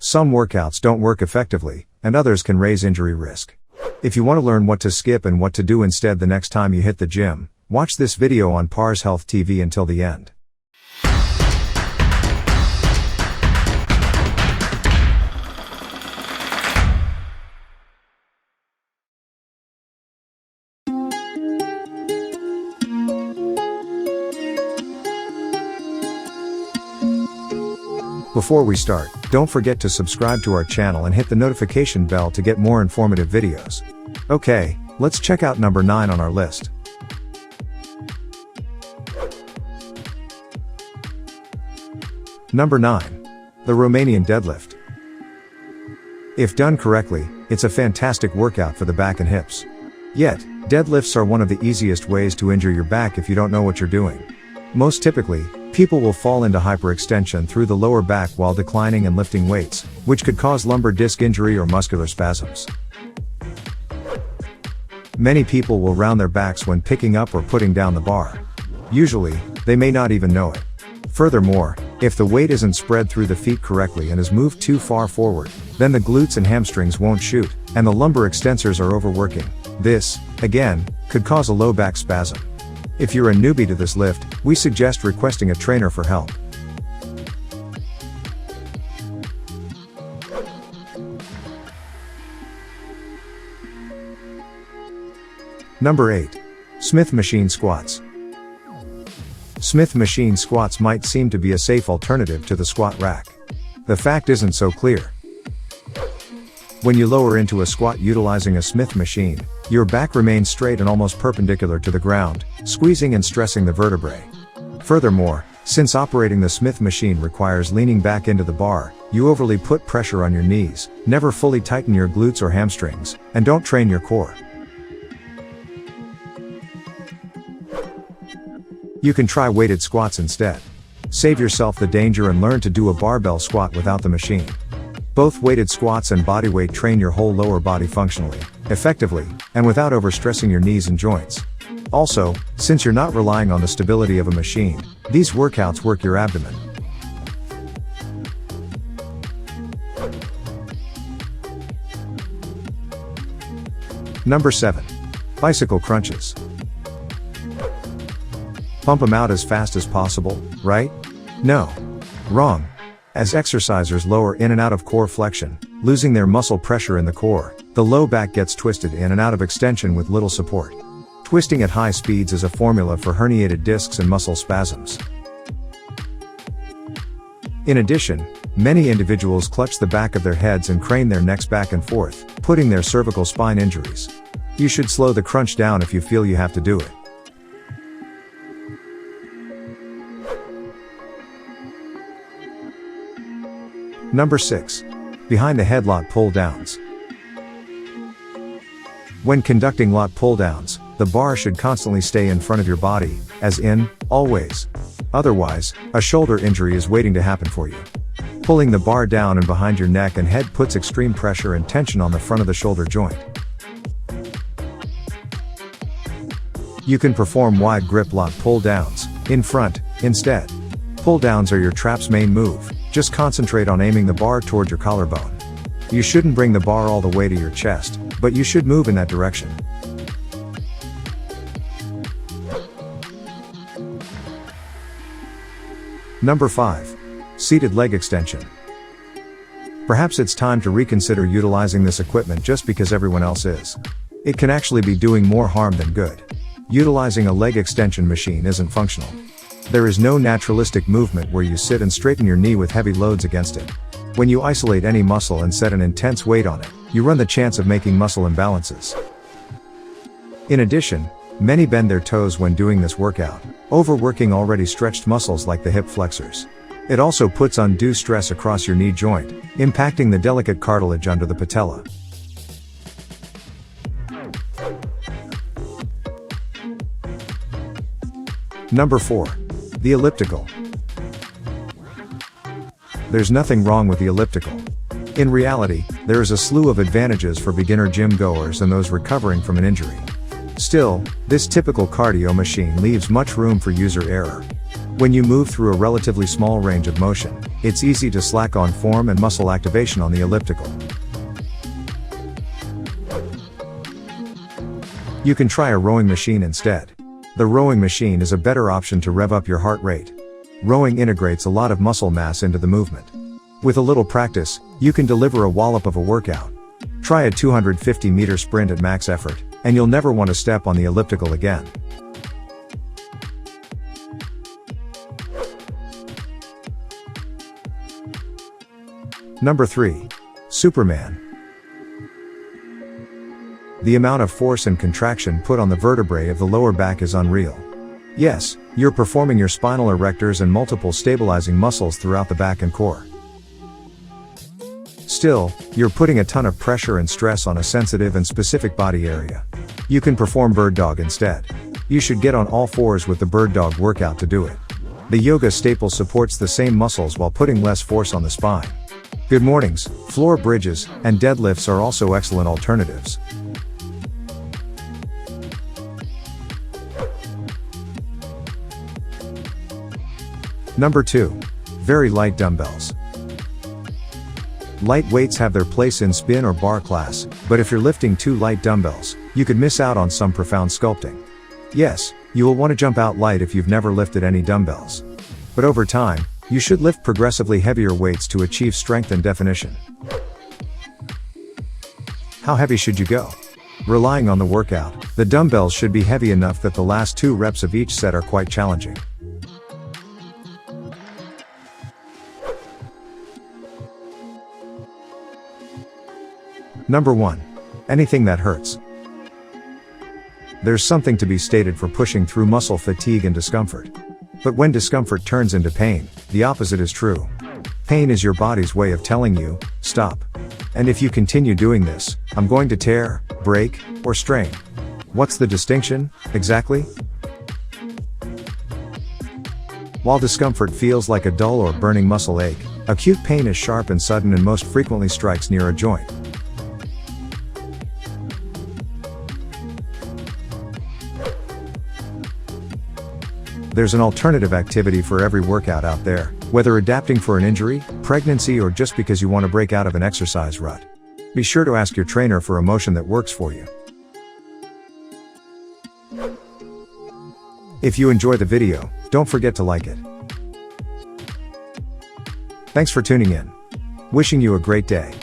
Some workouts don't work effectively, and others can raise injury risk. If you want to learn what to skip and what to do instead the next time you hit the gym, watch this video on parshealthtv until the end. Before we start, don't forget to subscribe to our channel and hit the notification bell to get more informative videos. Okay, let's check out number 9 on our list. Number 9. The Romanian Deadlift. If done correctly, it's a fantastic workout for the back and hips. Yet, deadlifts are one of the easiest ways to injure your back if you don't know what you're doing. Most typically, people will fall into hyperextension through the lower back while declining and lifting weights, which could cause lumbar disc injury or muscular spasms. Many people will round their backs when picking up or putting down the bar. Usually, they may not even know it. Furthermore, if the weight isn't spread through the feet correctly and is moved too far forward, then the glutes and hamstrings won't shoot, and the lumbar extensors are overworking. This, again, could cause a low back spasm. If you're a newbie to this lift, we suggest requesting a trainer for help. Number 8. Smith machine squats. Smith machine squats might seem to be a safe alternative to the squat rack. The fact isn't so clear. When you lower into a squat utilizing a Smith machine, your back remains straight and almost perpendicular to the ground, squeezing and stressing the vertebrae. Furthermore, since operating the Smith machine requires leaning back into the bar, you overly put pressure on your knees, never fully tighten your glutes or hamstrings, and don't train your core. You can try weighted squats instead. Save yourself the danger and learn to do a barbell squat without the machine. Both weighted squats and bodyweight train your whole lower body functionally, effectively, and without overstressing your knees and joints. Also, since you're not relying on the stability of a machine, these workouts work your abdomen. Number 7. Bicycle crunches. Pump them out as fast as possible, right? No. Wrong. As exercisers lower in and out of core flexion, losing their muscle pressure in the core, the low back gets twisted in and out of extension with little support. Twisting at high speeds is a formula for herniated discs and muscle spasms. In addition, many individuals clutch the back of their heads and crane their necks back and forth, putting their cervical spine injuries. You should slow the crunch down if you feel you have to do it. Number 6. Behind the head lat pull downs. When conducting lat pull downs, the bar should constantly stay in front of your body, as in, always. Otherwise, a shoulder injury is waiting to happen for you. Pulling the bar down and behind your neck and head puts extreme pressure and tension on the front of the shoulder joint. You can perform wide grip lat pull downs, in front, instead. Pull downs are your trap's main move. Just concentrate on aiming the bar toward your collarbone. You shouldn't bring the bar all the way to your chest, but you should move in that direction. Number 5. Seated leg extension. Perhaps it's time to reconsider utilizing this equipment just because everyone else is. It can actually be doing more harm than good. Utilizing a leg extension machine isn't functional. There is no naturalistic movement where you sit and straighten your knee with heavy loads against it. When you isolate any muscle and set an intense weight on it, you run the chance of making muscle imbalances. In addition, many bend their toes when doing this workout, overworking already stretched muscles like the hip flexors. It also puts undue stress across your knee joint, impacting the delicate cartilage under the patella. Number 4. The elliptical. There's nothing wrong with the elliptical. In reality, there is a slew of advantages for beginner gym goers and those recovering from an injury. Still, this typical cardio machine leaves much room for user error. When you move through a relatively small range of motion, It's easy to slack on form and muscle activation on the elliptical. You can try a rowing machine instead. The rowing machine is a better option to rev up your heart rate. Rowing integrates a lot of muscle mass into the movement. With a little practice, you can deliver a wallop of a workout. Try a 250-meter sprint at max effort, and you'll never want to step on the elliptical again. Number 3. Superman. The amount of force and contraction put on the vertebrae of the lower back is unreal. Yes, you're performing your spinal erectors and multiple stabilizing muscles throughout the back and core. Still, you're putting a ton of pressure and stress on a sensitive and specific body area. You can perform bird dog instead. You should get on all fours with the bird dog workout to do it. The yoga staple supports the same muscles while putting less force on the spine. Good mornings, floor bridges, and deadlifts are also excellent alternatives. Number 2. Very light dumbbells. Light weights have their place in spin or bar class, but if you're lifting too light dumbbells, you could miss out on some profound sculpting. Yes, you will want to jump out light if you've never lifted any dumbbells. But over time, you should lift progressively heavier weights to achieve strength and definition. How heavy should you go? Relying on the workout, the dumbbells should be heavy enough that the last 2 reps of each set are quite challenging. Number 1. Anything that hurts. There's something to be stated for pushing through muscle fatigue and discomfort. But when discomfort turns into pain, the opposite is true. Pain is your body's way of telling you, stop. And if you continue doing this, I'm going to tear, break, or strain. What's the distinction, exactly? While discomfort feels like a dull or burning muscle ache, acute pain is sharp and sudden and most frequently strikes near a joint. There's an alternative activity for every workout out there, whether adapting for an injury, pregnancy, or just because you want to break out of an exercise rut. Be sure to ask your trainer for a motion that works for you. If you enjoy the video, don't forget to like it. Thanks for tuning in. Wishing you a great day.